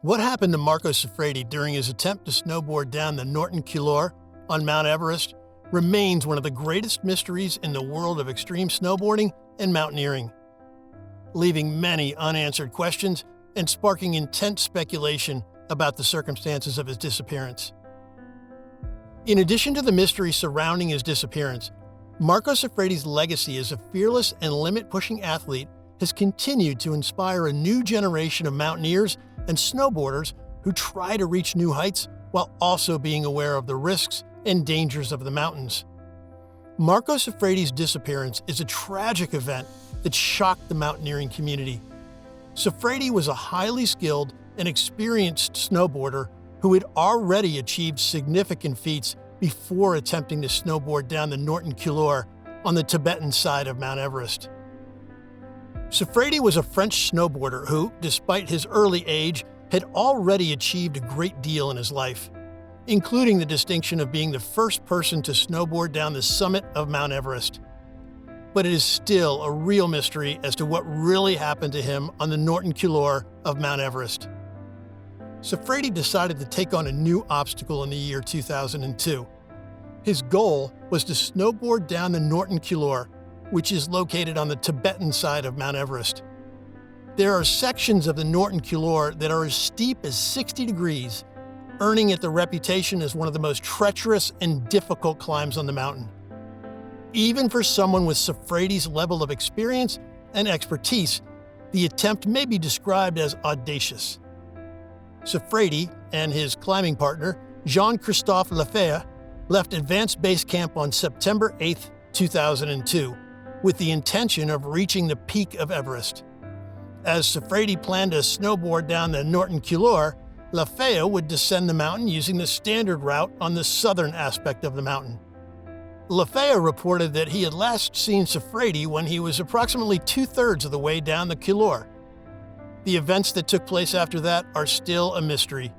What happened to Marco Siffredi during his attempt to snowboard down the Norton Couloir on Mount Everest remains one of the greatest mysteries in the world of extreme snowboarding and mountaineering, leaving many unanswered questions and sparking intense speculation about the circumstances of his disappearance. In addition to the mystery surrounding his disappearance, Marco Siffredi's legacy as a fearless and limit-pushing athlete has continued to inspire a new generation of mountaineers and snowboarders who try to reach new heights while also being aware of the risks and dangers of the mountains. Marco Siffredi's disappearance is a tragic event that shocked the mountaineering community. Siffredi was a highly skilled and experienced snowboarder who had already achieved significant feats before attempting to snowboard down the Norton Couloir on the Tibetan side of Mount Everest. Siffredi was a French snowboarder who, despite his early age, had already achieved a great deal in his life, including the distinction of being the first person to snowboard down the summit of Mount Everest. But it is still a real mystery as to what really happened to him on the Norton Couloir of Mount Everest. Siffredi decided to take on a new obstacle in the year 2002. His goal was to snowboard down the Norton Couloir, which is located on the Tibetan side of Mount Everest. There are sections of the Norton Couloir that are as steep as 60 degrees, earning it the reputation as one of the most treacherous and difficult climbs on the mountain. Even for someone with Siffredi's level of experience and expertise, the attempt may be described as audacious. Siffredi and his climbing partner, Jean-Christophe Lefebvre, left Advanced Base Camp on September 8, 2002, with the intention of reaching the peak of Everest. As Siffredi planned to snowboard down the Norton Couloir, Lefebvre would descend the mountain using the standard route on the southern aspect of the mountain. Lefebvre reported that he had last seen Siffredi when he was approximately two-thirds of the way down the Couloir. The events that took place after that are still a mystery.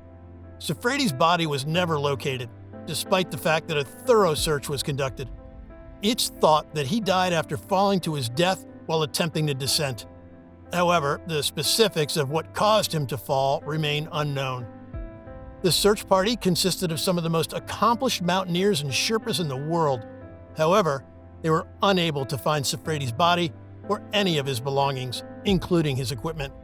Siffredi's body was never located, despite the fact that a thorough search was conducted. It's thought that he died after falling to his death while attempting the descent. However, the specifics of what caused him to fall remain unknown. The search party consisted of some of the most accomplished mountaineers and Sherpas in the world. However, they were unable to find Siffredi's body or any of his belongings, including his equipment.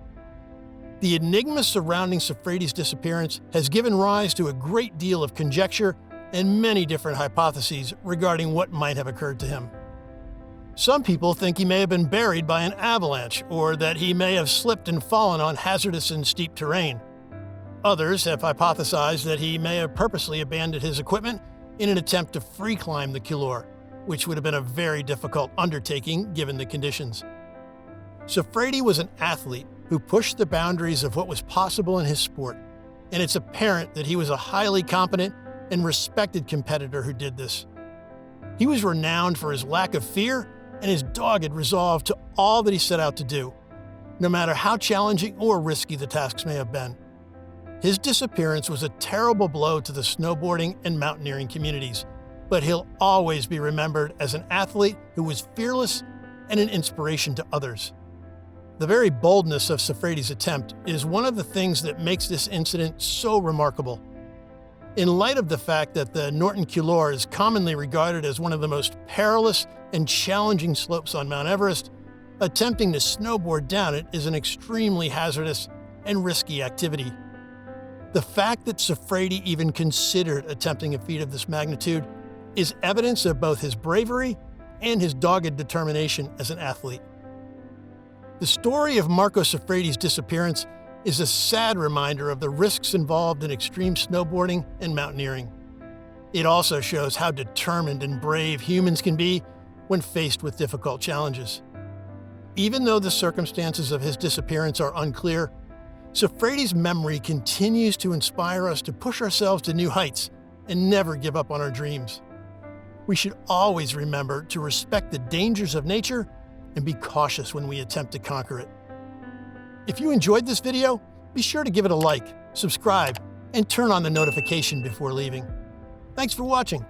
The enigma surrounding Siffredi's disappearance has given rise to a great deal of conjecture and many different hypotheses regarding what might have occurred to him. Some people think he may have been buried by an avalanche or that he may have slipped and fallen on hazardous and steep terrain. Others have hypothesized that he may have purposely abandoned his equipment in an attempt to free climb the Couloir, which would have been a very difficult undertaking given the conditions. Siffredi was an athlete who pushed the boundaries of what was possible in his sport, and it's apparent that he was a highly competent and respected competitor who did this. He was renowned for his lack of fear and his dogged resolve to all that he set out to do, no matter how challenging or risky the tasks may have been. His disappearance was a terrible blow to the snowboarding and mountaineering communities, but he'll always be remembered as an athlete who was fearless and an inspiration to others. The very boldness of Siffredi's attempt is one of the things that makes this incident so remarkable. In light of the fact that the Norton Couloir is commonly regarded as one of the most perilous and challenging slopes on Mount Everest, attempting to snowboard down it is an extremely hazardous and risky activity. The fact that Siffredi even considered attempting a feat of this magnitude is evidence of both his bravery and his dogged determination as an athlete. The story of Marco Siffredi's disappearance is a sad reminder of the risks involved in extreme snowboarding and mountaineering. It also shows how determined and brave humans can be when faced with difficult challenges. Even though the circumstances of his disappearance are unclear, Siffredi's memory continues to inspire us to push ourselves to new heights and never give up on our dreams. We should always remember to respect the dangers of nature and be cautious when we attempt to conquer it. If you enjoyed this video, be sure to give it a like, subscribe, and turn on the notification before leaving. Thanks for watching.